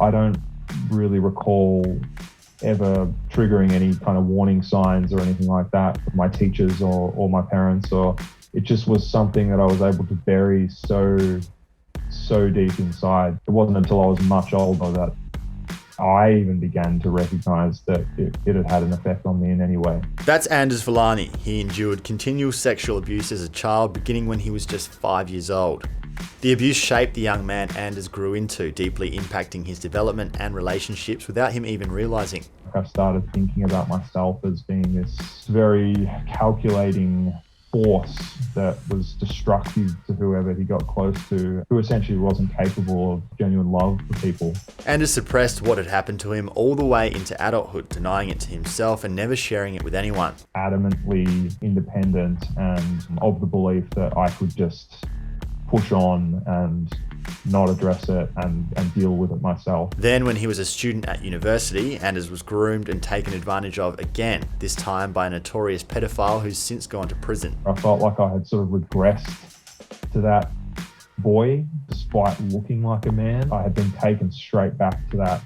I don't really recall ever triggering any kind of warning signs or anything like that with my teachers or my parents, or it just was something that I was able to bury so deep inside. It wasn't until I was much older that I even began to recognize that it had had an effect on me in any way. That's Anders Villani. He endured continual sexual abuse as a child, beginning when he was just 5 years old. The abuse shaped the young man Anders grew into, deeply impacting his development and relationships without him even realizing. I started thinking about myself as being this very calculating force that was destructive to whoever he got close to, who essentially wasn't capable of genuine love for people. Anders suppressed what had happened to him all the way into adulthood, denying it to himself and never sharing it with anyone. Adamantly independent and of the belief that I could just push on and not address it and deal with it myself. Then when he was a student at university, Anders was groomed and taken advantage of again, this time by a notorious pedophile who's since gone to prison. I felt like I had sort of regressed to that boy, despite looking like a man. I had been taken straight back to that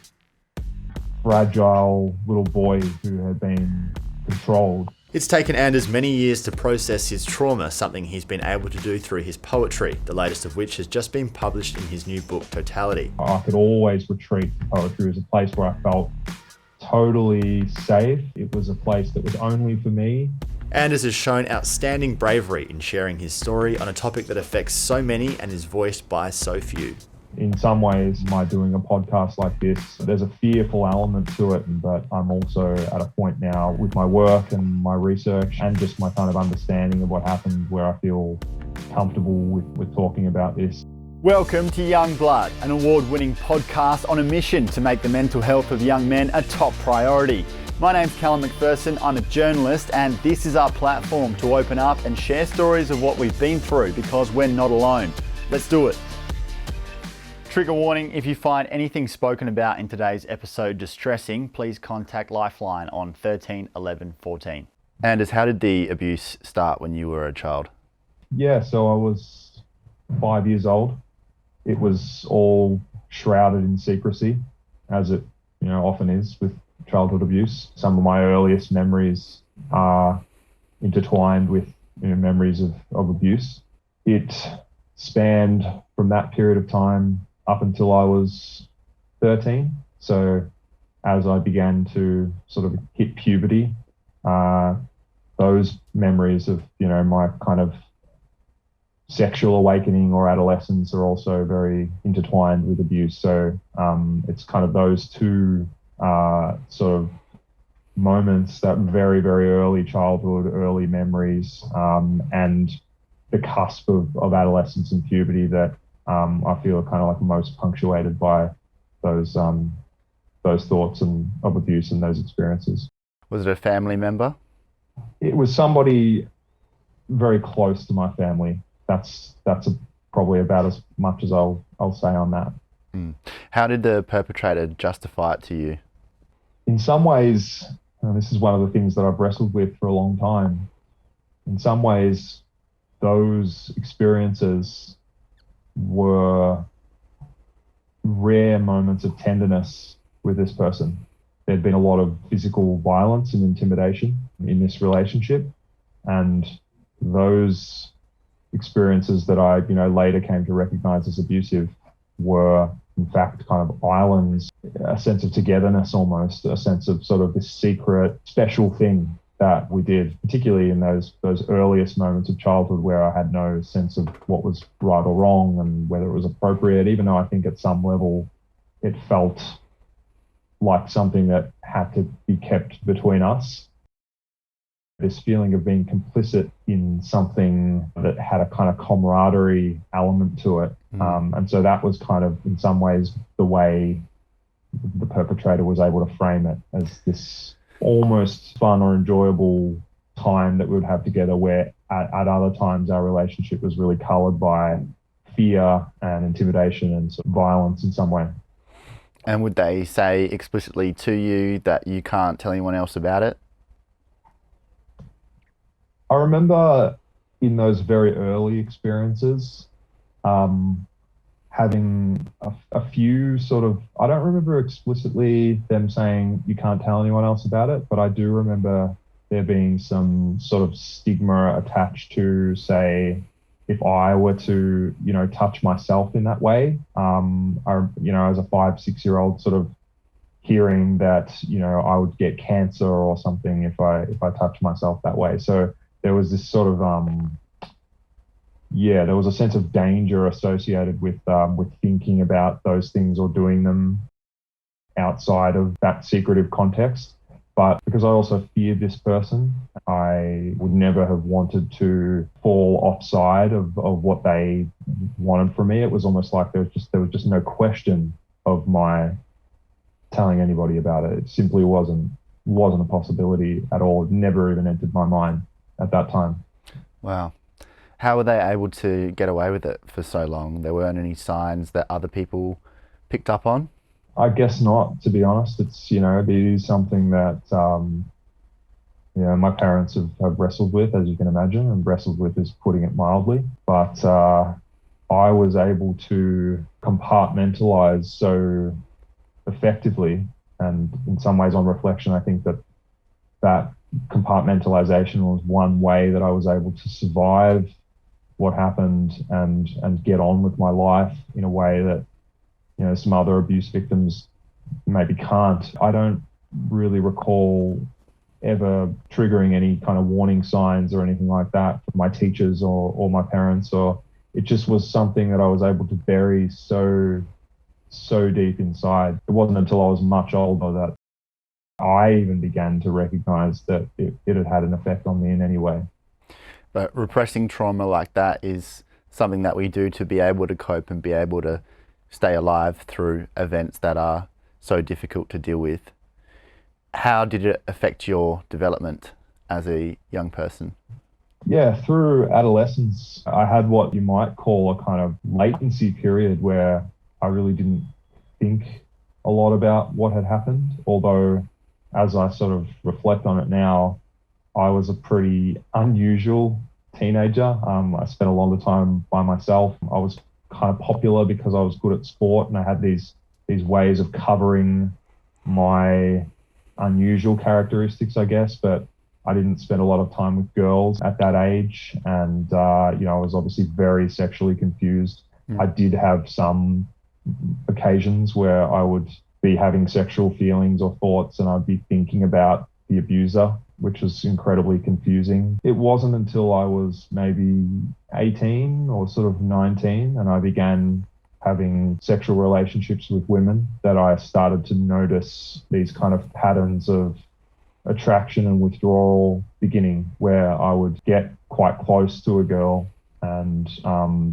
fragile little boy who had been controlled. It's taken Anders many years to process his trauma, something he's been able to do through his poetry, the latest of which has just been published in his new book, Totality. I could always retreat to poetry as a place where I felt totally safe. It was a place that was only for me. Anders has shown outstanding bravery in sharing his story on a topic that affects so many and is voiced by so few. In some ways, my doing a podcast like this, there's a fearful element to it, but I'm also at a point now with my work and my research and just my kind of understanding of what happened where I feel comfortable with talking about this. Welcome to Young Blood, an award-winning podcast on a mission to make the mental health of young men a top priority. My name's Callum McPherson, I'm a journalist, and this is our platform to open up and share stories of what we've been through because we're not alone. Let's do it. Trigger warning, if you find anything spoken about in today's episode distressing, please contact Lifeline on 13 11 14. Anders, how did the abuse start when you were a child? Yeah, so I was 5 years old. It was all shrouded in secrecy, as it often is with childhood abuse. Some of my earliest memories are intertwined with memories of abuse. It spanned from that period of time up until I was 13. So as I began to sort of hit puberty, those memories of, my kind of sexual awakening or adolescence are also very intertwined with abuse. So it's kind of those two sort of moments, that very, very early childhood, early memories, and the cusp of adolescence and puberty that I feel are kind of like most punctuated by those thoughts of abuse and those experiences. Was it a family member? It was somebody very close to my family. That's probably about as much as I'll say on that. How did the perpetrator justify it to you? In some ways, and this is one of the things that I've wrestled with for a long time, in some ways, those experiences were rare moments of tenderness with this person. There'd been a lot of physical violence and intimidation in this relationship, and those experiences that I later came to recognize as abusive were in fact kind of islands, a sense of togetherness almost, a sense of sort of this secret special thing that we did, particularly in those earliest moments of childhood where I had no sense of what was right or wrong and whether it was appropriate, even though I think at some level it felt like something that had to be kept between us. This feeling of being complicit in something that had a kind of camaraderie element to it. And so that was kind of, in some ways, the way the perpetrator was able to frame it, as this almost fun or enjoyable time that we would have together, where at other times our relationship was really coloured by fear and intimidation and sort of violence in some way. And would they say explicitly to you that you can't tell anyone else about it? I remember in those very early experiences having a few sort of, I don't remember explicitly them saying you can't tell anyone else about it, but I do remember there being some sort of stigma attached to, say, if I were to, touch myself in that way, as a 5, 6 year old, sort of hearing that, I would get cancer or something if I touched myself that way. So there was this sort of, there was a sense of danger associated with thinking about those things or doing them outside of that secretive context. But because I also feared this person, I would never have wanted to fall offside of what they wanted from me. It was almost like there was just no question of my telling anybody about it. It simply wasn't a possibility at all. It never even entered my mind at that time. Wow. How were they able to get away with it for so long? There weren't any signs that other people picked up on? I guess not, to be honest. It's, it is something that, my parents have wrestled with, as you can imagine, and wrestled with is putting it mildly. But I was able to compartmentalize so effectively, and in some ways on reflection, I think that compartmentalization was one way that I was able to survive what happened and get on with my life in a way that, some other abuse victims maybe can't. I don't really recall ever triggering any kind of warning signs or anything like that from my teachers or my parents, or it just was something that I was able to bury so deep inside. It wasn't until I was much older that I even began to recognize that it had had an effect on me in any way. But repressing trauma like that is something that we do to be able to cope and be able to stay alive through events that are so difficult to deal with. How did it affect your development as a young person? Yeah, through adolescence, I had what you might call a kind of latency period where I really didn't think a lot about what had happened. Although, as I sort of reflect on it now, I was a pretty unusual teenager. I spent a lot of time by myself. I was kind of popular because I was good at sport, and I had these ways of covering my unusual characteristics, I guess. But I didn't spend a lot of time with girls at that age, and I was obviously very sexually confused. I did have some occasions where I would be having sexual feelings or thoughts, and I'd be thinking about the abuser, which was incredibly confusing. It wasn't until I was maybe 18 or sort of 19 and I began having sexual relationships with women that I started to notice these kind of patterns of attraction and withdrawal beginning, where I would get quite close to a girl and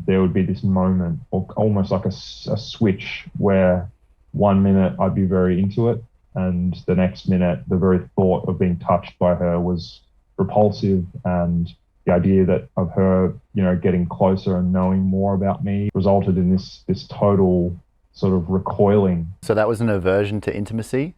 there would be this moment, or almost like a switch, where 1 minute I'd be very into it, and the next minute the very thought of being touched by her was repulsive, and the idea that of her, getting closer and knowing more about me resulted in this total sort of recoiling. So that was an aversion to intimacy?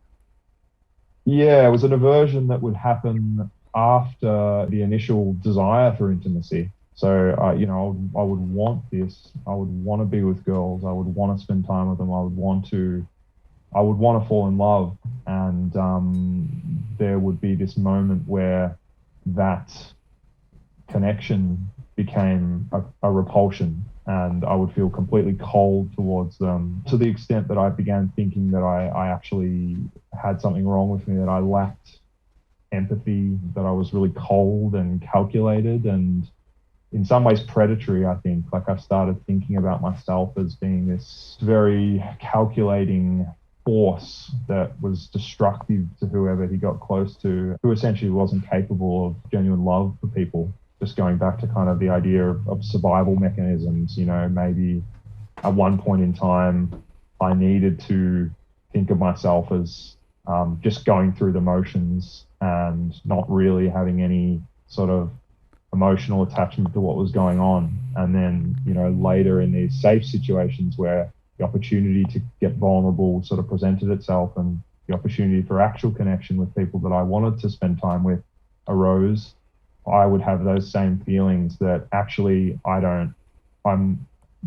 Yeah, it was an aversion that would happen after the initial desire for intimacy. So, I would want this. I would want to be with girls. I would want to spend time with them. I would want to fall in love. And there would be this moment where that connection became a repulsion, and I would feel completely cold towards them, to the extent that I began thinking that I actually had something wrong with me, that I lacked empathy, that I was really cold and calculated and in some ways predatory, I think. Like, I started thinking about myself as being this very calculating force that was destructive to whoever he got close to, who essentially wasn't capable of genuine love for people. Just going back to kind of the idea of survival mechanisms, maybe at one point in time, I needed to think of myself as just going through the motions and not really having any sort of emotional attachment to what was going on. And then, later in these safe situations where the opportunity to get vulnerable sort of presented itself, and the opportunity for actual connection with people that I wanted to spend time with arose, I would have those same feelings that actually I'm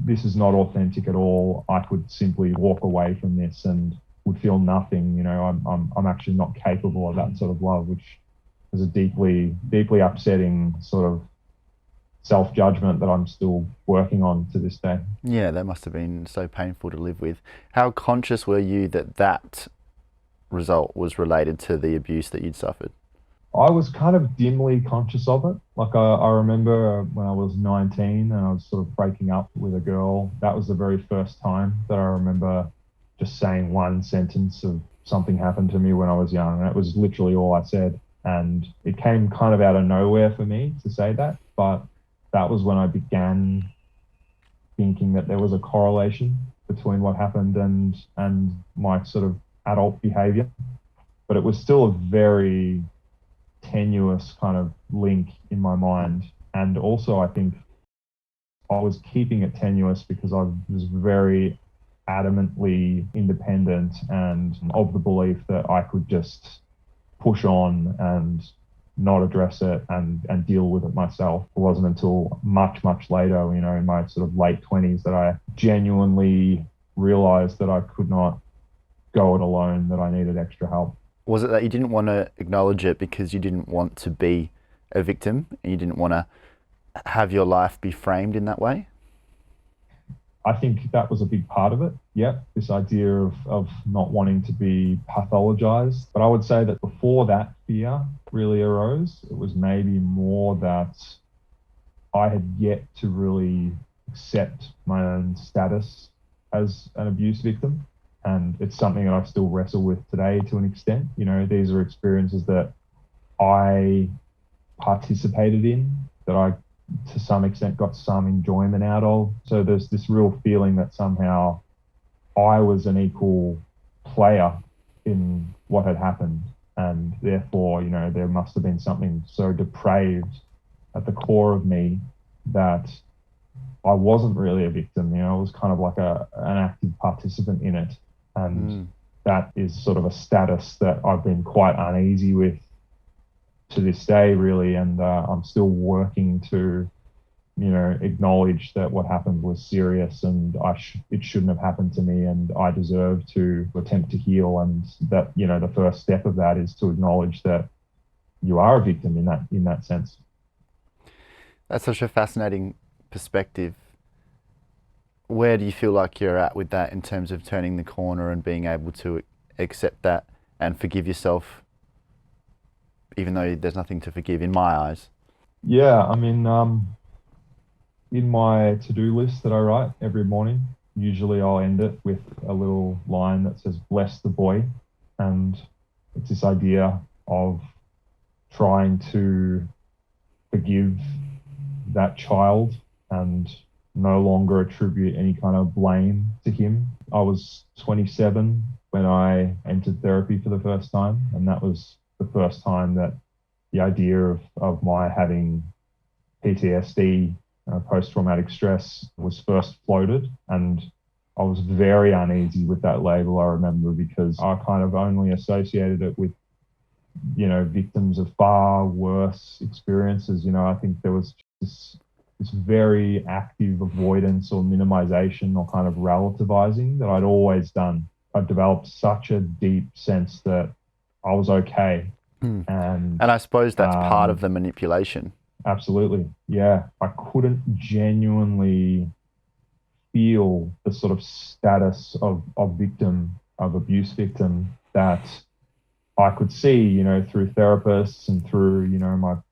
this is not authentic at all. I could simply walk away from this and would feel nothing. I'm actually not capable of that sort of love, which is a deeply upsetting sort of self-judgment that I'm still working on to this day. Yeah, that must have been so painful to live with. How conscious were you that result was related to the abuse that you'd suffered? I was kind of dimly conscious of it. Like I remember when I was 19 and I was sort of breaking up with a girl. That was the very first time that I remember just saying one sentence of something happened to me when I was young. And that was literally all I said. And it came kind of out of nowhere for me to say that. But that was when I began thinking that there was a correlation between what happened and my sort of adult behavior. But it was still a very tenuous kind of link in my mind. And also I think I was keeping it tenuous because I was very adamantly independent and of the belief that I could just push on and not address it and deal with it myself. It wasn't until much later, in my sort of late 20s, that I genuinely realized that I could not go it alone, that I needed extra help. Was it that you didn't want to acknowledge it because you didn't want to be a victim and you didn't want to have your life be framed in that way? I think that was a big part of it. Yeah, this idea of not wanting to be pathologized. But I would say that before that fear really arose, it was maybe more that I had yet to really accept my own status as an abuse victim. And it's something that I still wrestle with today to an extent. These are experiences that I participated in, that I to some extent got some enjoyment out of. So there's this real feeling that somehow I was an equal player in what had happened. And therefore, there must have been something so depraved at the core of me that I wasn't really a victim. I was kind of like an active participant in it. And that is sort of a status that I've been quite uneasy with to this day, really. And I'm still working to, acknowledge that what happened was serious and it shouldn't have happened to me, and I deserve to attempt to heal. And that, the first step of that is to acknowledge that you are a victim in that sense. That's such a fascinating perspective. Where do you feel like you're at with that in terms of turning the corner and being able to accept that and forgive yourself, even though there's nothing to forgive in my eyes? Yeah, I mean, in my to-do list that I write every morning, usually I'll end it with a little line that says, "Bless the boy." And it's this idea of trying to forgive that child and no longer attribute any kind of blame to him. I was 27 when I entered therapy for the first time, and that was the first time that the idea of my having PTSD, post-traumatic stress, was first floated. And I was very uneasy with that label, I remember, because I kind of only associated it with, victims of far worse experiences. I think there was this very active avoidance or minimization or kind of relativizing that I'd always done. I'd developed such a deep sense that I was okay. And I suppose that's part of the manipulation. Absolutely. Yeah. I couldn't genuinely feel the sort of status of victim, of abuse victim, that I could see, through therapists and through,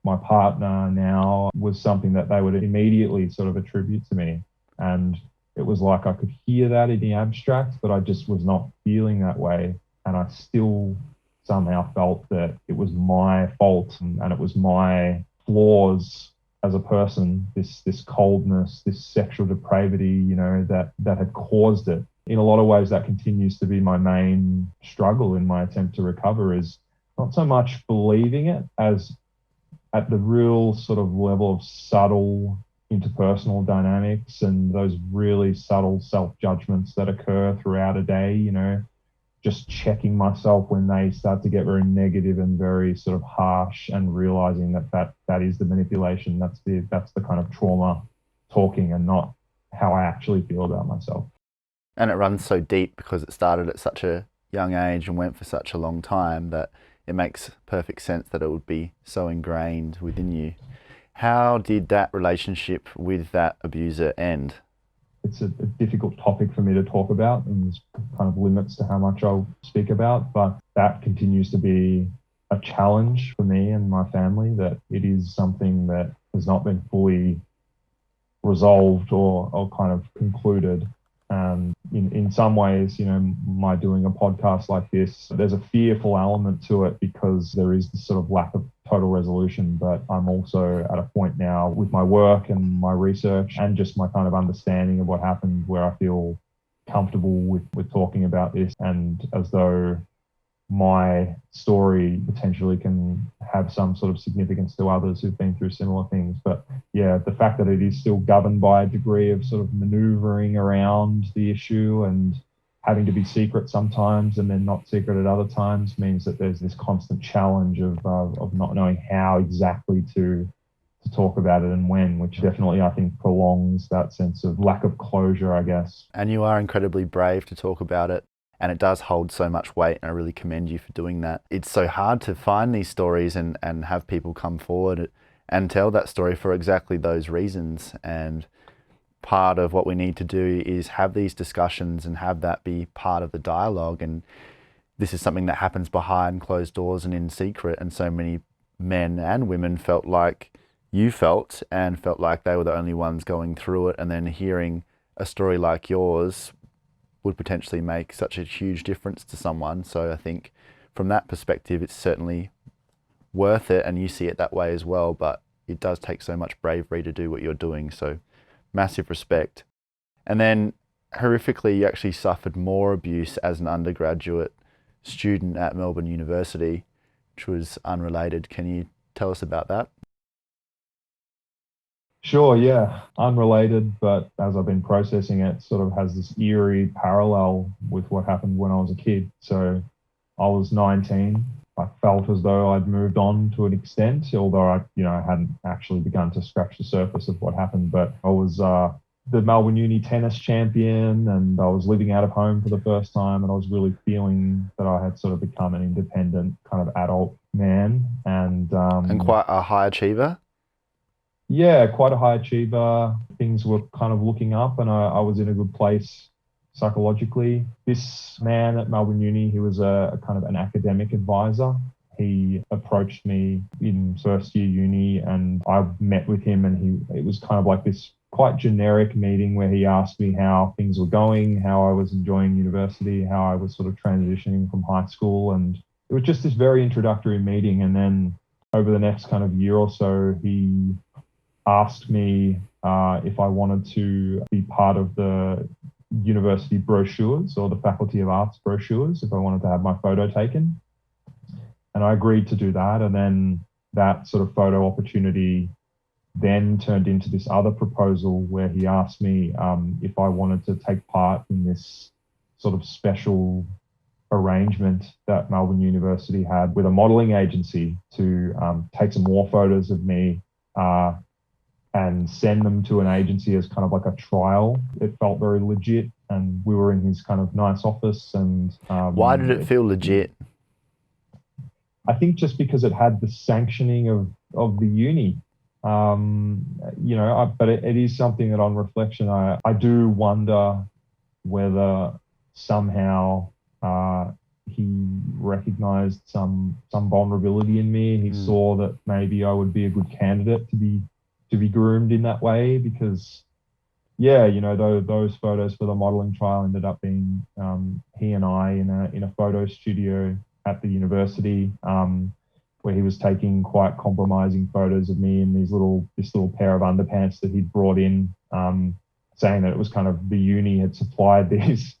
my partner now, was something that they would immediately sort of attribute to me. And it was like I could hear that in the abstract, but I just was not feeling that way. And I still somehow felt that it was my fault and it was my flaws as a person, this coldness, this sexual depravity, that had caused it. In a lot of ways, that continues to be my main struggle in my attempt to recover, is not so much believing it as at the real sort of level of subtle interpersonal dynamics and those really subtle self-judgments that occur throughout a day, just checking myself when they start to get very negative and very sort of harsh, and realizing that is the manipulation. That's the kind of trauma talking, and not how I actually feel about myself. And it runs so deep because it started at such a young age and went for such a long time that it makes perfect sense that it would be so ingrained within you. How did that relationship with that abuser end? It's a difficult topic for me to talk about, and there's kind of limits to how much I'll speak about, but that continues to be a challenge for me and my family, that it is something that has not been fully resolved or kind of concluded. In some ways, my doing a podcast like this, there's a fearful element to it because there is this sort of lack of total resolution. But I'm also at a point now with my work and my research and just my kind of understanding of what happened where I feel comfortable with talking about this, and as though my story potentially can have some sort of significance to others who've been through similar things. But yeah, the fact that it is still governed by a degree of sort of maneuvering around the issue and having to be secret sometimes and then not secret at other times means that there's this constant challenge of not knowing how exactly to talk about it and when, which definitely I think prolongs that sense of lack of closure, I guess. And you are incredibly brave to talk about it. And it does hold so much weight, and I really commend you for doing that. It's so hard to find these stories and have people come forward and tell that story for exactly those reasons. And part of what we need to do is have these discussions and have that be part of the dialogue. And this is something that happens behind closed doors and in secret. And so many men and women felt like you felt, and felt like they were the only ones going through it. And then hearing a story like yours would potentially make such a huge difference to someone. So I think from that perspective, it's certainly worth it, and you see it that way as well, but it does take so much bravery to do what you're doing. So massive respect. And then horrifically, you actually suffered more abuse as an undergraduate student at Melbourne University, which was unrelated. Can you tell us about that? Sure, yeah. Unrelated, but as I've been processing it, sort of has this eerie parallel with what happened when I was a kid. So I was 19. I felt as though I'd moved on to an extent, although I hadn't actually begun to scratch the surface of what happened. But I was the Melbourne Uni tennis champion, and I was living out of home for the first time, and I was really feeling that I had sort of become an independent kind of adult man. And quite a high achiever? Yeah, quite a high achiever. Things were kind of looking up, and I was in a good place psychologically. This man at Melbourne Uni, he was a kind of an academic advisor. He approached me in first year uni, and I met with him, and it was kind of like this quite generic meeting where he asked me how things were going, how I was enjoying university, how I was sort of transitioning from high school. And it was just this very introductory meeting. And then over the next kind of year or so, he asked me if I wanted to be part of the university brochures or the Faculty of Arts brochures, if I wanted to have my photo taken. And I agreed to do that. And then that sort of photo opportunity then turned into this other proposal where he asked me if I wanted to take part in this sort of special arrangement that Melbourne University had with a modelling agency to take some more photos of me and send them to an agency as kind of like a trial. It felt very legit, and we were in his kind of nice office. And why did it feel legit? I think just because it had the sanctioning of the uni. But it is something that on reflection, I do wonder whether somehow he recognized some vulnerability in me. He saw that maybe I would be a good candidate to be groomed in that way, because those photos for the modeling trial ended up being he and I in a photo studio at the university, where he was taking quite compromising photos of me in this little pair of underpants that he'd brought in, saying that it was kind of the uni had supplied these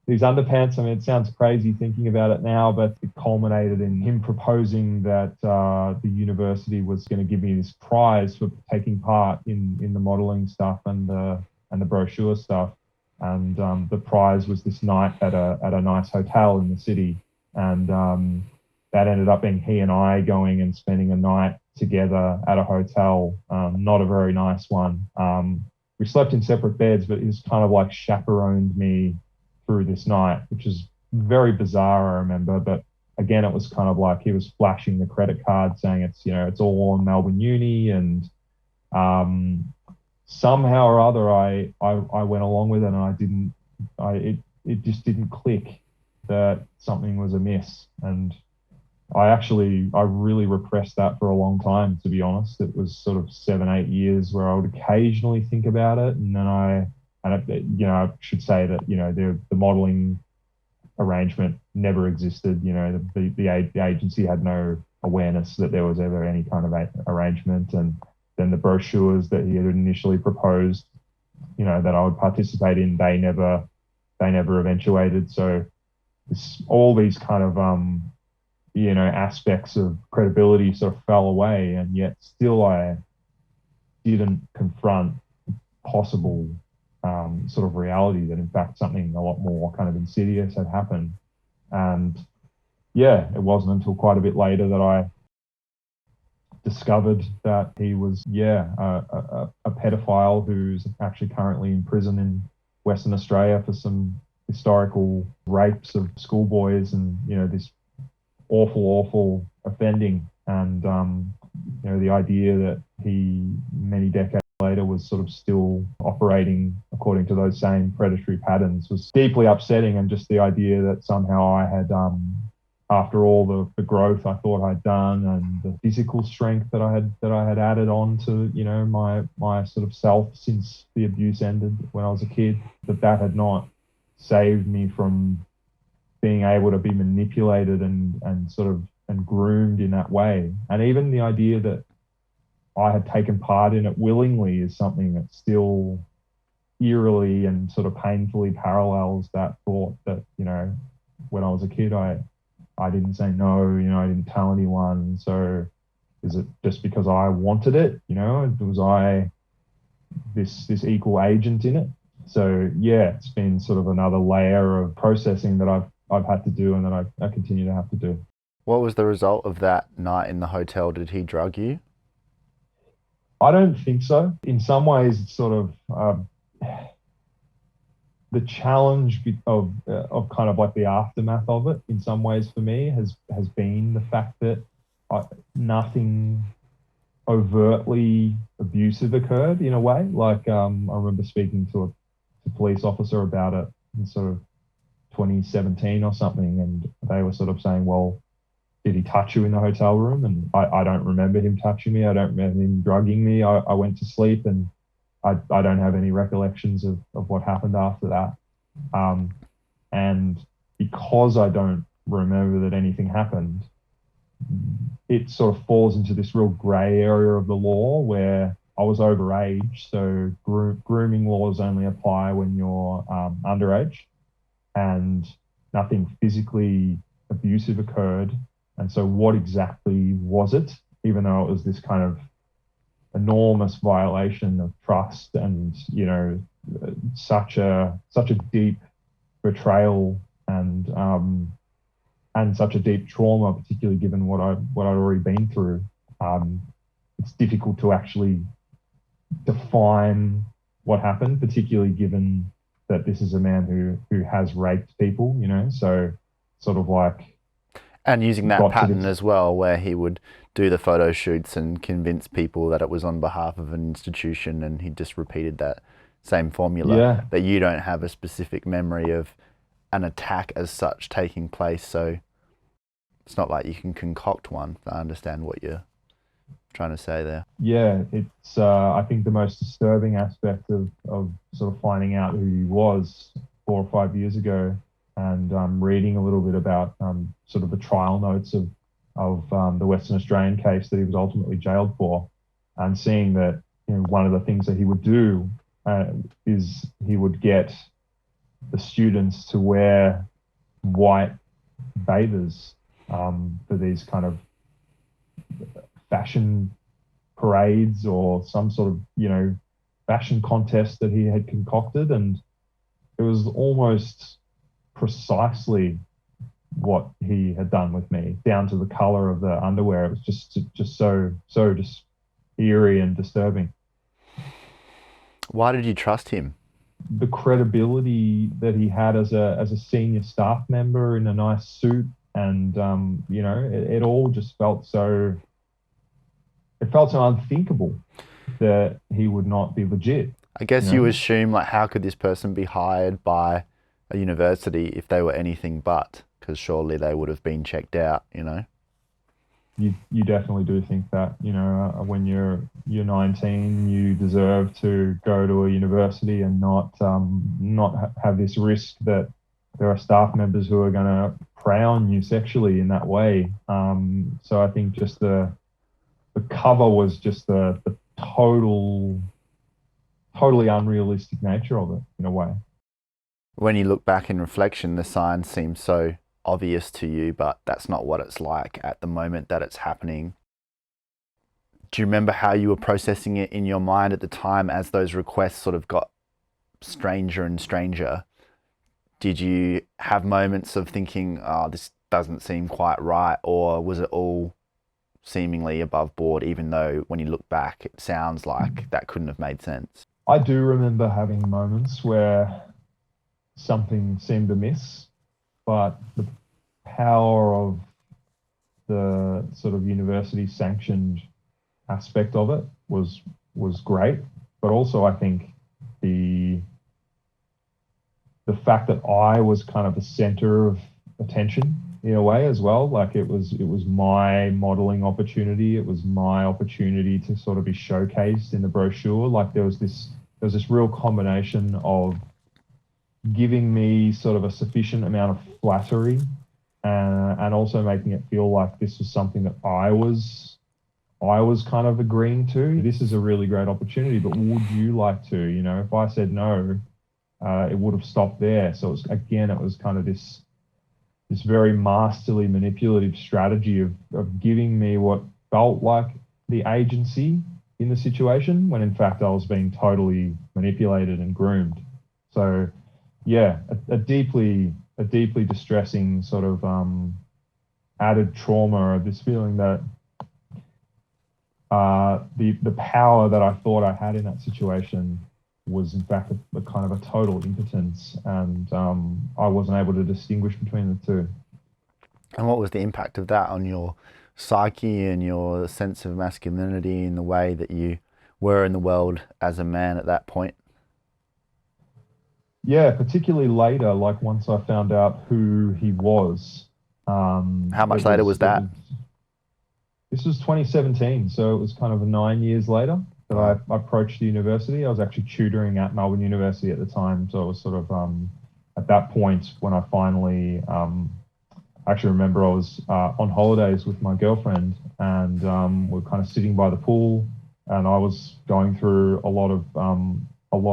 underpants. I mean, it sounds crazy thinking about it now, but it culminated in him proposing that the university was going to give me this prize for taking part in the modelling stuff and the brochure stuff. And the prize was this night at a nice hotel in the city. And that ended up being he and I going and spending a night together at a hotel, not a very nice one. we slept in separate beds, but he's kind of like chaperoned me through this night, which is very bizarre, I remember. But again, it was kind of like he was flashing the credit card saying it's all on Melbourne Uni. And somehow or other, I went along with it, and it just didn't click that something was amiss. And I really repressed that for a long time, to be honest. It was sort of 7-8 years where I would occasionally think about it. And then I should say that, the modeling arrangement never existed. The agency had no awareness that there was ever any kind of arrangement. And then the brochures that he had initially proposed, that I would participate in, they never eventuated. So all these kind of, aspects of credibility sort of fell away, and yet still I didn't confront possible sort of reality that in fact something a lot more kind of insidious had happened. And yeah, it wasn't until quite a bit later that I discovered that he was a pedophile who's actually currently in prison in Western Australia for some historical rapes of schoolboys, and this awful offending. And the idea that he many decades later was sort of still operating according to those same predatory patterns was deeply upsetting. And just the idea that somehow I had after all the growth I thought I'd done, and the physical strength that I had added on to my sort of self since the abuse ended when I was a kid, that had not saved me from being able to be manipulated and groomed in that way. And even the idea that I had taken part in it willingly is something that still eerily and sort of painfully parallels that thought that, when I was a kid, I didn't say no, I didn't tell anyone. So is it just because I wanted it? Was I this equal agent in it? So yeah, it's been sort of another layer of processing that I've had to do, and that I continue to have to do. What was the result of that night in the hotel? Did he drug you? I don't think so. In some ways, it's sort of the challenge of kind of like the aftermath of it. In some ways, for me, has been the fact that nothing overtly abusive occurred in a way. Like I remember speaking to a police officer about it in sort of 2017 or something, and they were sort of saying, well, did he touch you in the hotel room? And I don't remember him touching me. I don't remember him drugging me. I went to sleep, and I don't have any recollections of what happened after that. And because I don't remember that anything happened, it sort of falls into this real grey area of the law where I was overage. So grooming laws only apply when you're underage, and nothing physically abusive occurred. And so what exactly was it, even though it was this kind of enormous violation of trust and, such a deep betrayal and such a deep trauma, particularly given what I'd already been through. It's difficult to actually define what happened, particularly given that this is a man who has raped people, so sort of like... And using that pattern as well, where he would do the photo shoots and convince people that it was on behalf of an institution, and he just repeated that same formula, that you don't have a specific memory of an attack as such taking place. So it's not like you can concoct one. I understand what you're trying to say there. Yeah, it's I think the most disturbing aspect of sort of finding out who he was 4 or 5 years ago, and reading a little bit about sort of the trial notes of the Western Australian case that he was ultimately jailed for, and seeing that one of the things that he would do is he would get the students to wear white bathers for these kind of fashion parades or some sort of fashion contest that he had concocted, and it was almost precisely what he had done with me, down to the color of the underwear. It was just so eerie and disturbing. Why did you trust him? The credibility that he had as a senior staff member in a nice suit, and it all just felt so. It felt so unthinkable that he would not be legit. I guess you assume, like, how could this person be hired by a university if they were anything but? Because surely they would have been checked out, You definitely do think that, when you're 19, you deserve to go to a university and not have this risk that there are staff members who are going to prey on you sexually in that way. So I think just the cover was just the totally unrealistic nature of it in a way. When you look back in reflection, the signs seem so obvious to you, but that's not what it's like at the moment that it's happening. Do you remember how you were processing it in your mind at the time as those requests sort of got stranger and stranger? Did you have moments of thinking, oh, this doesn't seem quite right, or was it all seemingly above board, even though when you look back, it sounds like that couldn't have made sense? I do remember having moments where something seemed amiss, but the power of the sort of university sanctioned aspect of it was great. But also I think the fact that I was kind of the center of attention in a way as well. Like it was my modeling opportunity. It was my opportunity to sort of be showcased in the brochure. Like there was this real combination of giving me sort of a sufficient amount of flattery, and also making it feel like this was something that I was kind of agreeing to. This is a really great opportunity, but would you like to? If I said no, it would have stopped there. So it was kind of this very masterly manipulative strategy of giving me what felt like the agency in the situation, when in fact I was being totally manipulated and groomed. So yeah, a deeply distressing sort of added trauma of this feeling that the power that I thought I had in that situation was in fact a kind of a total impotence, and I wasn't able to distinguish between the two. And what was the impact of that on your psyche and your sense of masculinity in the way that you were in the world as a man at that point? Yeah, particularly later, like once I found out who he was. How much later was that? This was 2017, so it was kind of 9 years later that I approached the university. I was actually tutoring at Melbourne University at the time, so it was sort of at that point when I finally, I actually remember I was on holidays with my girlfriend, and we were kind of sitting by the pool, and I was going through a lot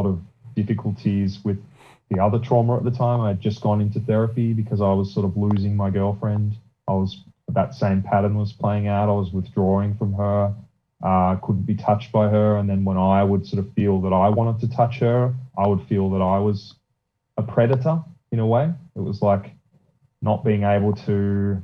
of difficulties with the other trauma at the time. I had just gone into therapy because I was sort of losing my girlfriend. That same pattern was playing out. I was withdrawing from her, couldn't be touched by her. And then when I would sort of feel that I wanted to touch her, I would feel that I was a predator in a way. It was like not being able to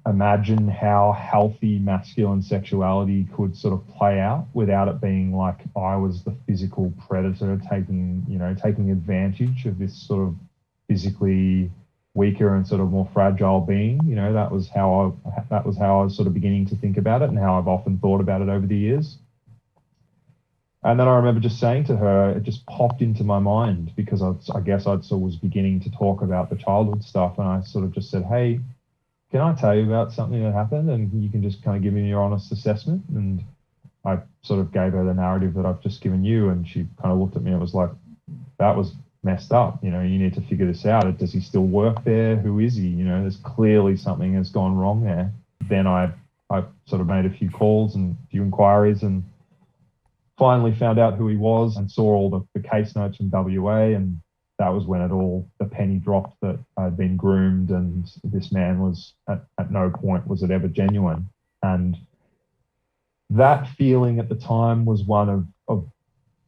imagine how healthy masculine sexuality could sort of play out without it being like I was the physical predator taking advantage of this sort of physically weaker and sort of more fragile being. That was how I was sort of beginning to think about it, and how I've often thought about it over the years. And then I remember just saying to her, it just popped into my mind because I guess I sort of was beginning to talk about the childhood stuff, and I sort of just said, hey, can I tell you about something that happened, and you can just kind of give me your honest assessment? And I sort of gave her the narrative that I've just given you, and she kind of looked at me and was like, that was messed up. You need to figure this out. Does he still work there? Who is he? There's clearly something has gone wrong there. Then I sort of made a few calls and a few inquiries, and finally found out who he was and saw all the case notes from WA, and that was when the penny dropped that I'd been groomed, and this man was at no point was it ever genuine. And that feeling at the time was one of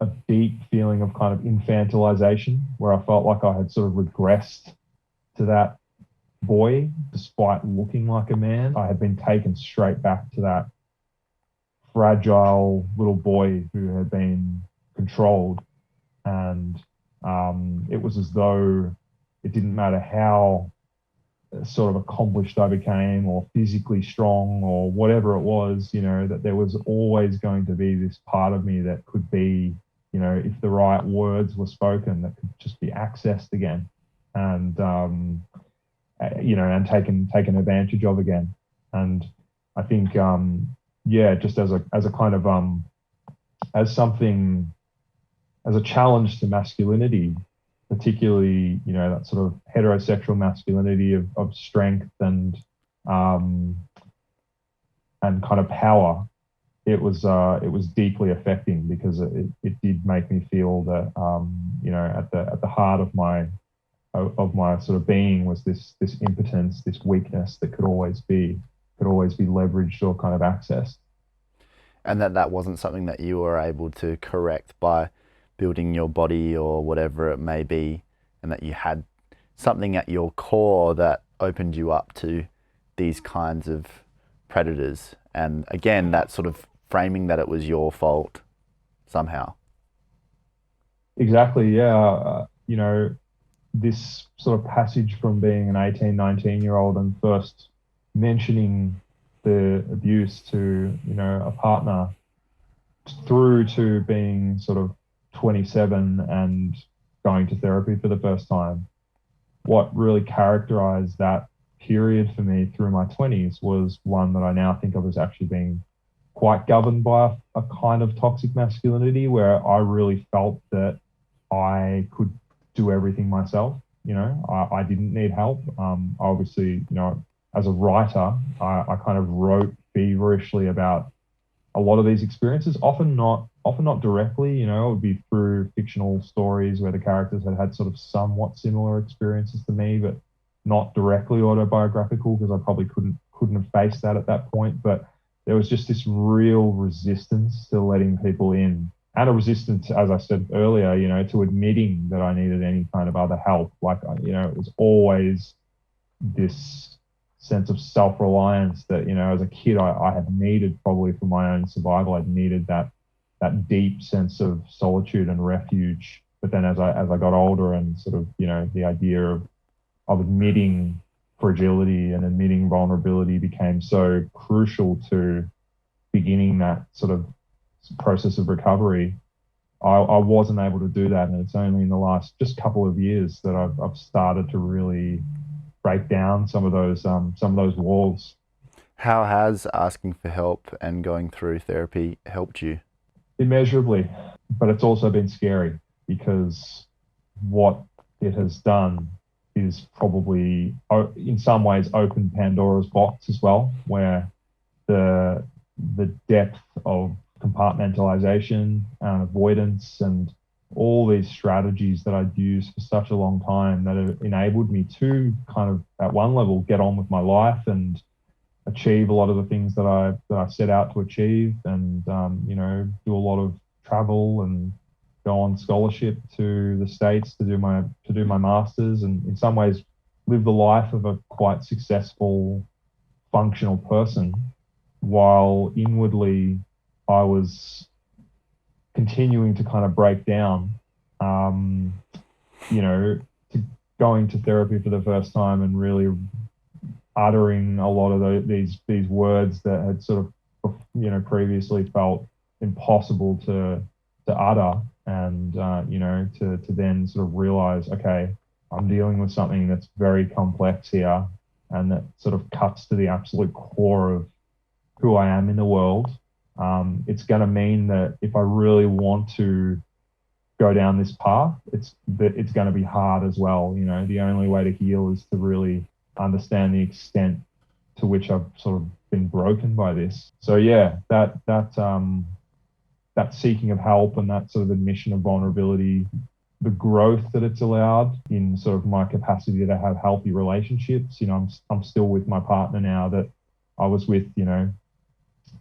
a deep feeling of kind of infantilization, where I felt like I had sort of regressed to that boy despite looking like a man. I had been taken straight back to that fragile little boy who had been controlled. And it was as though it didn't matter how sort of accomplished I became or physically strong or whatever it was, that there was always going to be this part of me that could be, if the right words were spoken, that could just be accessed again and, and taken advantage of again. And I think, just as a kind of, as a challenge to masculinity, particularly, that sort of heterosexual masculinity of strength and kind of power, it was deeply affecting, because it did make me feel that, at the heart of my sort of being was this impotence, this weakness that could always be leveraged or kind of accessed. And that wasn't something that you were able to correct by building your body or whatever it may be, and that you had something at your core that opened you up to these kinds of predators. And again, that sort of framing that it was your fault somehow. Exactly, yeah. This sort of passage from being an 18, 19-year-old and first mentioning the abuse to, a partner, through to being sort of 27 and going to therapy for the first time. What really characterized that period for me through my 20s was one that I now think of as actually being quite governed by a kind of toxic masculinity, where I really felt that I could do everything myself. I didn't need help. Obviously, as a writer, I kind of wrote feverishly about a lot of these experiences, often not directly, it would be through fictional stories where the characters had sort of somewhat similar experiences to me, but not directly autobiographical, because I probably couldn't have faced that at that point. But there was just this real resistance to letting people in, and a resistance, as I said earlier, to admitting that I needed any kind of other help. Like, it was always this sense of self-reliance that, as a kid, I had needed, probably for my own survival. I'd needed that deep sense of solitude and refuge. But then as I got older, and sort of, the idea of admitting fragility and admitting vulnerability became so crucial to beginning that sort of process of recovery, I wasn't able to do that. And it's only in the last just couple of years that I've started to really break down some of those walls. How has asking for help and going through therapy helped you? Immeasurably, but it's also been scary, because what it has done is probably, in some ways, opened Pandora's box as well, where the depth of compartmentalization and avoidance and all these strategies that I'd used for such a long time that have enabled me to kind of, at one level, get on with my life and achieve a lot of the things that I set out to achieve, and do a lot of travel and go on scholarship to the States to do my masters, and in some ways live the life of a quite successful, functional person, while inwardly I was continuing to kind of break down, to going to therapy for the first time and really uttering a lot of these words that had sort of, previously felt impossible to utter, and, to then sort of realize, okay, I'm dealing with something that's very complex here, and that sort of cuts to the absolute core of who I am in the world. It's going to mean that if I really want to go down this path, it's going to be hard as well. The only way to heal is to really understand the extent to which I've sort of been broken by this. So yeah, that seeking of help and that sort of admission of vulnerability, the growth that it's allowed in sort of my capacity to have healthy relationships. I'm still with my partner now that I was with,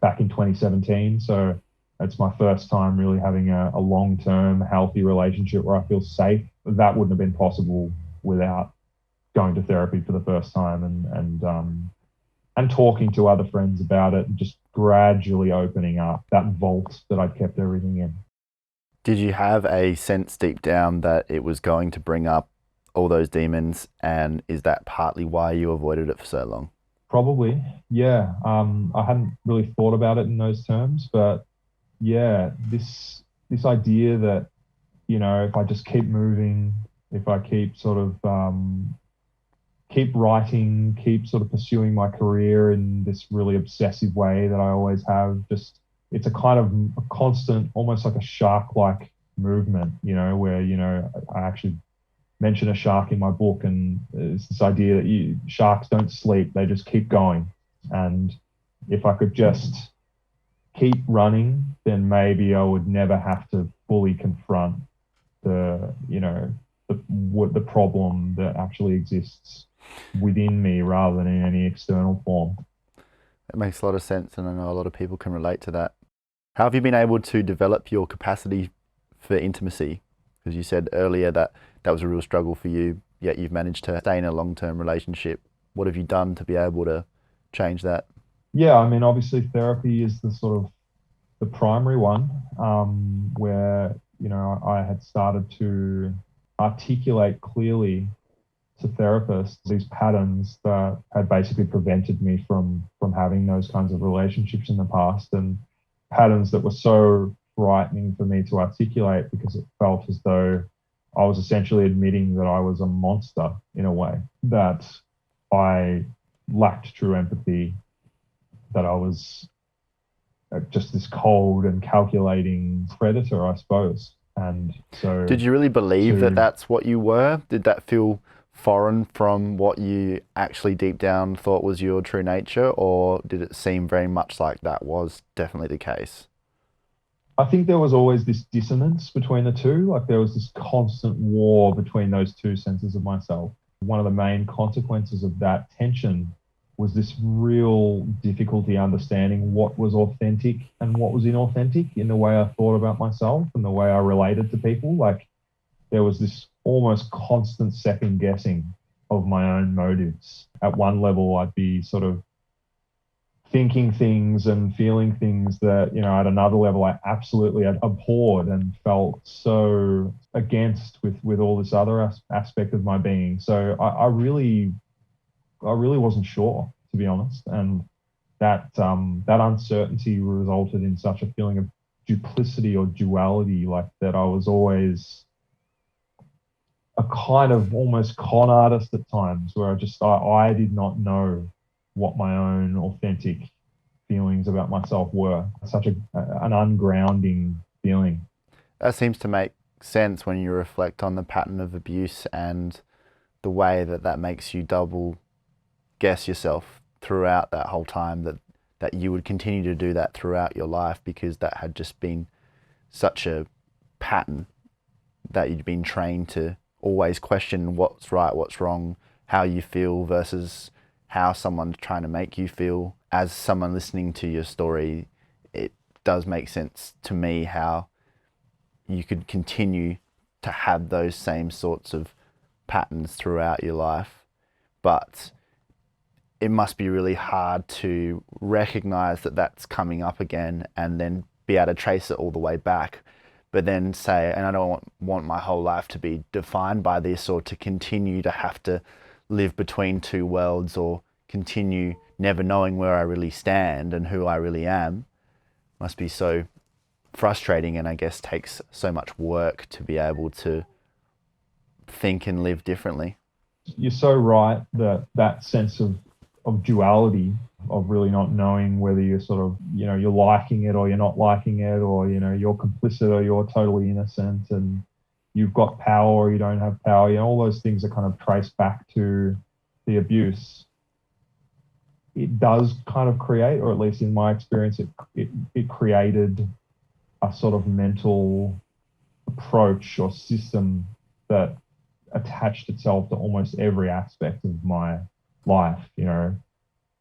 back in 2017. So it's my first time really having a long-term healthy relationship where I feel safe. That wouldn't have been possible without going to therapy for the first time, and talking to other friends about it, and just gradually opening up that vault that I'd kept everything in. Did you have a sense deep down that it was going to bring up all those demons, and is that partly why you avoided it for so long? Probably, yeah. I hadn't really thought about it in those terms, but yeah, this idea that, if I just keep moving, if I keep sort of keep writing, keep sort of pursuing my career in this really obsessive way that I always have, just it's a kind of a constant, almost like a shark-like movement, where, I actually mention a shark in my book, and it's this idea that sharks don't sleep, they just keep going. And if I could just keep running, then maybe I would never have to fully confront the problem that actually exists within me rather than in any external form. It makes a lot of sense, and I know a lot of people can relate to that. How have you been able to develop your capacity for intimacy? Because you said earlier that that was a real struggle for you, yet you've managed to stay in a long-term relationship. What have you done to be able to change that? Yeah, I mean, obviously therapy is the sort of the primary one, where, I had started to articulate clearly to therapists these patterns that had basically prevented me from having those kinds of relationships in the past, and patterns that were so frightening for me to articulate because it felt as though I was essentially admitting that I was a monster in a way, that I lacked true empathy, that I was just this cold and calculating predator, I suppose. And so, Did you really believe that to that's what you were? Did that feel foreign from what you actually deep down thought was your true nature, or did it seem very much like that was definitely the case? I think there was always this dissonance between the two. Like there was this constant war between those two senses of myself. One of the main consequences of that tension was this real difficulty understanding what was authentic and what was inauthentic in the way I thought about myself and the way I related to people. Like there was this almost constant second guessing of my own motives. At one level, I'd be sort of thinking things and feeling things that, at another level, I absolutely abhorred and felt so against with all this other aspect of my being. So I really wasn't sure, to be honest. And that uncertainty resulted in such a feeling of duplicity or duality, like that I was always a kind of almost con artist at times, where I did not know what my own authentic feelings about myself were. Such an ungrounding feeling. That seems to make sense when you reflect on the pattern of abuse and the way that that makes you double guess yourself throughout that whole time, that you would continue to do that throughout your life, because that had just been such a pattern that you'd been trained to always question what's right, what's wrong, how you feel versus how someone's trying to make you feel. As someone listening to your story, it does make sense to me how you could continue to have those same sorts of patterns throughout your life. But it must be really hard to recognize that that's coming up again and then be able to trace it all the way back. But then say, and I don't want my whole life to be defined by this, or to continue to have to live between two worlds, or continue never knowing where I really stand and who I really am. Must be so frustrating, and I guess takes so much work to be able to think and live differently. You're so right that sense of duality, of really not knowing whether you're sort of, you're liking it or you're not liking it, or, you're complicit or you're totally innocent, and you've got power or you don't have power. All those things are kind of traced back to the abuse. It does kind of create, or at least in my experience, it created a sort of mental approach or system that attached itself to almost every aspect of my life,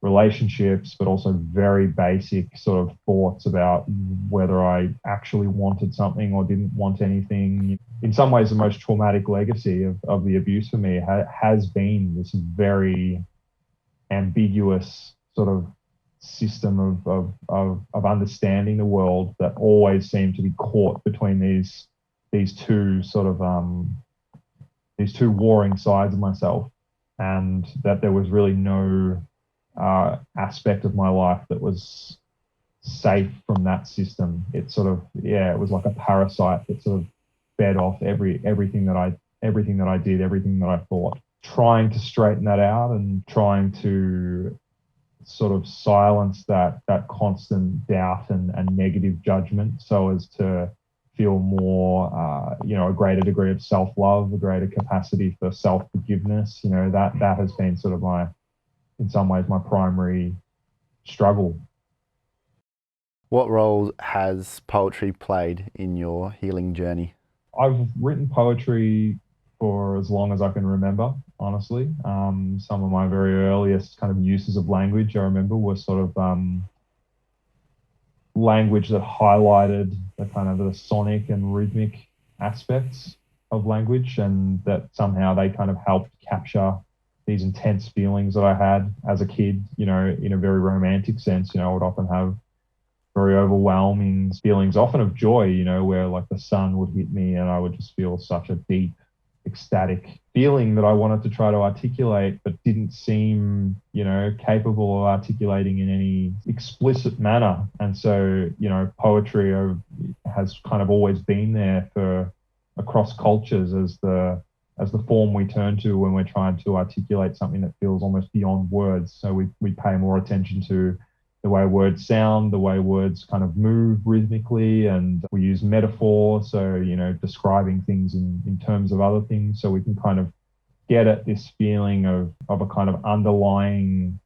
relationships, but also very basic sort of thoughts about whether I actually wanted something or didn't want anything. In some ways, the most traumatic legacy of the abuse for me has been this very ambiguous sort of system of understanding the world that always seemed to be caught between these these two sort of these two warring sides of myself, and that there was really no aspect of my life that was safe from that system. It sort of, it was like a parasite that sort of fed off everything that I did, everything that I thought. Trying to straighten that out and trying to sort of silence that constant doubt and negative judgment, so as to feel more, a greater degree of self-love, a greater capacity for self-forgiveness. That has been sort of in some ways, my primary struggle. What role has poetry played in your healing journey? I've written poetry for as long as I can remember, honestly. Some of my very earliest kind of uses of language I remember were sort of language that highlighted the kind of the sonic and rhythmic aspects of language, and that somehow they kind of helped capture these intense feelings that I had as a kid, in a very romantic sense. I would often have very overwhelming feelings, often of joy, where like the sun would hit me and I would just feel such a deep, ecstatic feeling that I wanted to try to articulate, but didn't seem, capable of articulating in any explicit manner. And so, poetry has kind of always been there for across cultures as the form we turn to when we're trying to articulate something that feels almost beyond words. So we pay more attention to the way words sound, the way words kind of move rhythmically, and we use metaphor, so, describing things in terms of other things, so we can kind of get at this feeling of a kind of underlying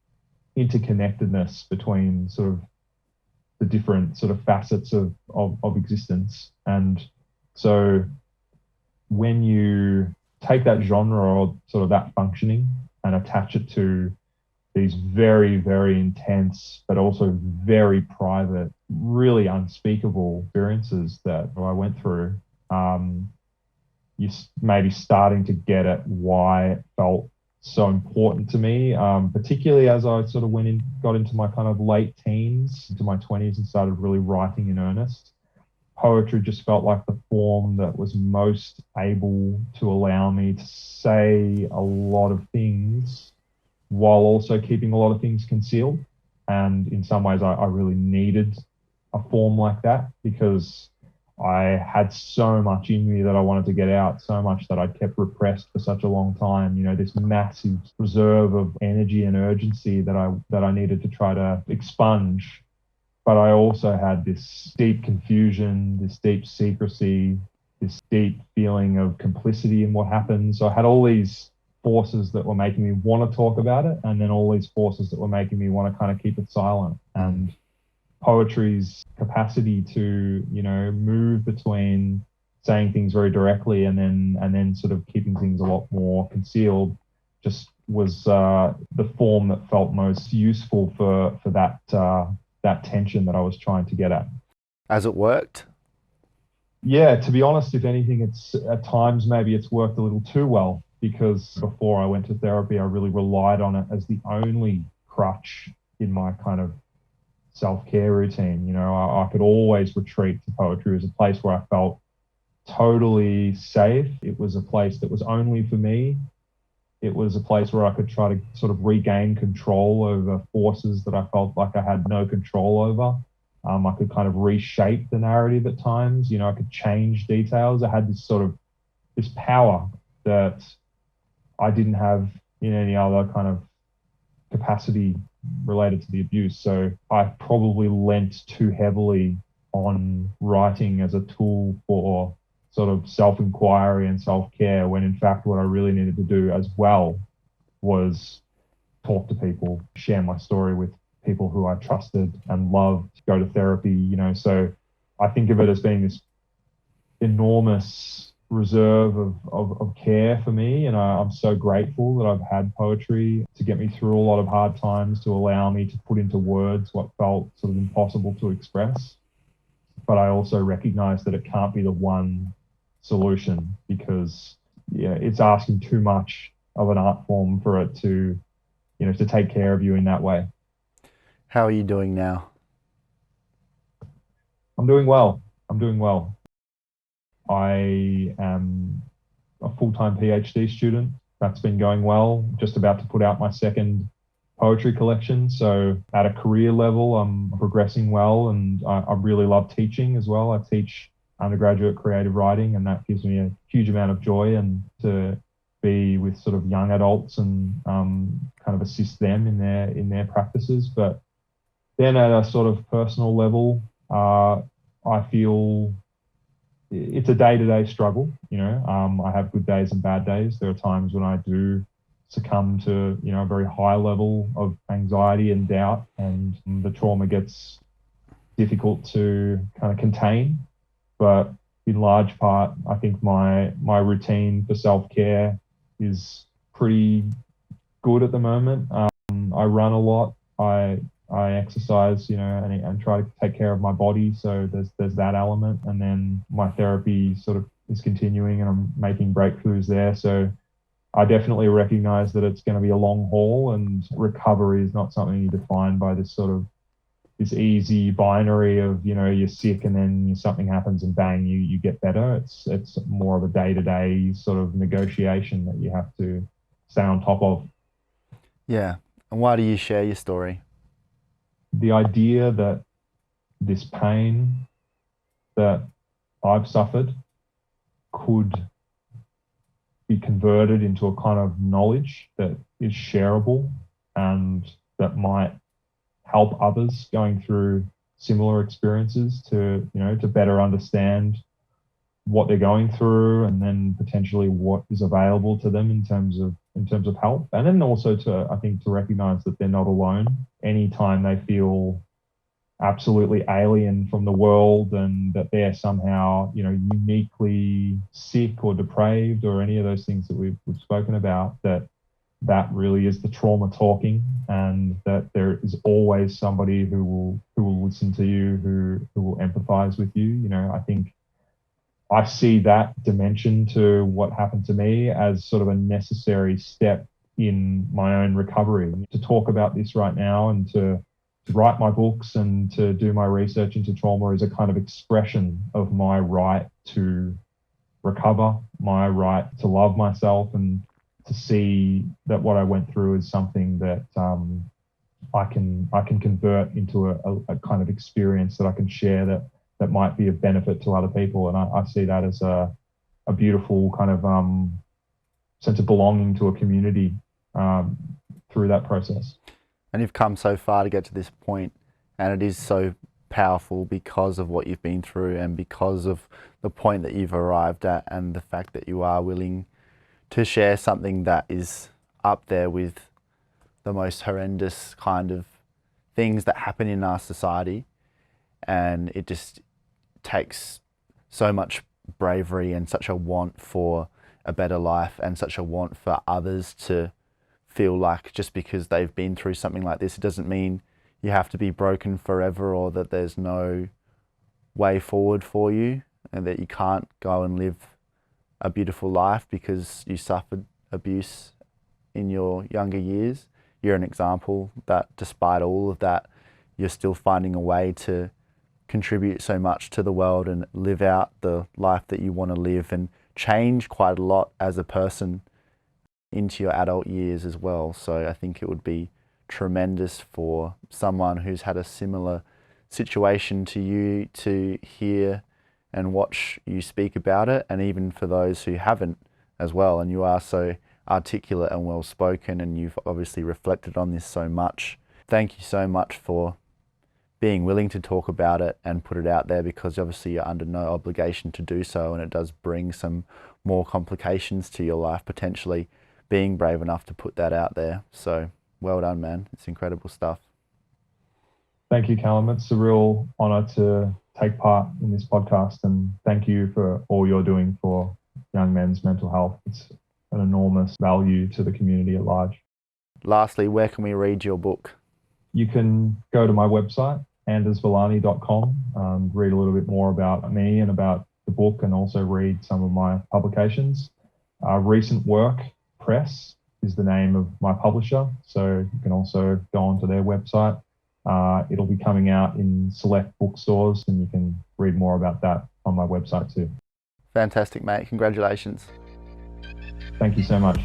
interconnectedness between sort of the different sort of facets of existence. And so when you take that genre or sort of that functioning and attach it to these very, very intense, but also very private, really unspeakable experiences that I went through, you're maybe starting to get at why it felt so important to me, particularly as I sort of got into my kind of late teens, into my 20s, and started really writing in earnest. Poetry just felt like the form that was most able to allow me to say a lot of things while also keeping a lot of things concealed. And in some ways, I really needed a form like that, because I had so much in me that I wanted to get out, so much that I kept repressed for such a long time, this massive reserve of energy and urgency that I needed to try to expunge. But I also had this deep confusion, this deep secrecy, this deep feeling of complicity in what happened. So I had all these forces that were making me want to talk about it, and then all these forces that were making me want to kind of keep it silent. And poetry's capacity to, move between saying things very directly and then sort of keeping things a lot more concealed just was the form that felt most useful for that tension that I was trying to get at. Has it worked? Yeah, to be honest, if anything, it's at times maybe it's worked a little too well, because before I went to therapy, I really relied on it as the only crutch in my kind of self-care routine. I could always retreat to poetry as a place where I felt totally safe. It was a place that was only for me. It was a place where I could try to sort of regain control over forces that I felt like I had no control over. I could kind of reshape the narrative at times. I could change details. I had this power that I didn't have in any other kind of capacity related to the abuse. So I probably lent too heavily on writing as a tool for sort of self-inquiry and self-care, when in fact what I really needed to do as well was talk to people, share my story with people who I trusted and loved, go to therapy, So I think of it as being this enormous reserve of care for me, and I'm so grateful that I've had poetry to get me through a lot of hard times, to allow me to put into words what felt sort of impossible to express. But I also recognize that it can't be the one solution, because it's asking too much of an art form for it to take care of you in that way. How are you doing now? I'm doing well. I am a full-time PhD student. That's been going well. Just about to put out my second poetry collection. So at a career level, I'm progressing well, and I really love teaching as well. I teach undergraduate creative writing, and that gives me a huge amount of joy, and to be with sort of young adults and kind of assist them in their practices. But then at a sort of personal level, I feel it's a day-to-day struggle. I have good days and bad days. There are times when I do succumb to, a very high level of anxiety and doubt, and the trauma gets difficult to kind of contain. But in large part, I think my routine for self-care is pretty good at the moment. I run a lot. I exercise, and try to take care of my body. So there's that element, and then my therapy sort of is continuing, and I'm making breakthroughs there. So I definitely recognize that it's going to be a long haul, and recovery is not something you define by this easy binary of, you're sick and then something happens and bang, you get better. It's more of a day-to-day sort of negotiation that you have to stay on top of. Yeah. And why do you share your story? The idea that this pain that I've suffered could be converted into a kind of knowledge that is shareable and that might help others going through similar experiences to better understand what they're going through, and then potentially what is available to them in terms of help. And then also to recognize that they're not alone. Anytime they feel absolutely alien from the world and that they're somehow, uniquely sick or depraved or any of those things that we've spoken about, that really is the trauma talking, and that there is always somebody who will listen to you, who will empathize with you. I think I see that dimension to what happened to me as sort of a necessary step in my own recovery. To talk about this right now and to write my books and to do my research into trauma is a kind of expression of my right to recover, my right to love myself, and to see that what I went through is something that I can convert into a kind of experience that I can share that might be of benefit to other people. And I see that as a beautiful kind of sense of belonging to a community through that process. And you've come so far to get to this point, and it is so powerful because of what you've been through and because of the point that you've arrived at, and the fact that you are willing to share something that is up there with the most horrendous kind of things that happen in our society. And it just takes so much bravery and such a want for a better life, and such a want for others to feel like just because they've been through something like this, it doesn't mean you have to be broken forever, or that there's no way forward for you, and that you can't go and live a beautiful life because you suffered abuse in your younger years. You're an example that despite all of that, you're still finding a way to contribute so much to the world and live out the life that you want to live, and change quite a lot as a person into your adult years as well. So I think it would be tremendous for someone who's had a similar situation to you to hear and watch you speak about it, and even for those who haven't as well. And you are so articulate and well spoken, and you've obviously reflected on this so much. Thank you so much for being willing to talk about it and put it out there, because obviously you're under no obligation to do so, and it does bring some more complications to your life, potentially, being brave enough to put that out there. So well done, man. It's incredible stuff. Thank you, Callum. It's a real honour to take part in this podcast, and thank you for all you're doing for young men's mental health. It's an enormous value to the community at large. Lastly, where can we read your book? You can go to my website, andersvillani.com, and read a little bit more about me and about the book, and also read some of my publications. Recent Work Press is the name of my publisher, so you can also go onto their website. It'll be coming out in select bookstores, and you can read more about that on my website too. Fantastic, mate. Congratulations. Thank you so much.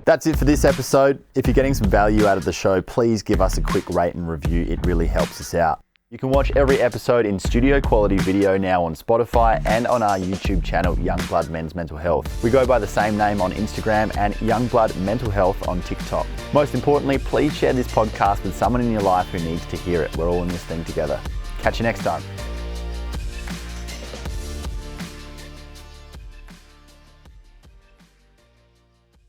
That's it for this episode. If you're getting some value out of the show, please give us a quick rate and review. It really helps us out. You can watch every episode in studio quality video now on Spotify and on our YouTube channel, Youngblood Men's Mental Health. We go by the same name on Instagram and Youngblood Mental Health on TikTok. Most importantly, please share this podcast with someone in your life who needs to hear it. We're all in this thing together. Catch you next time.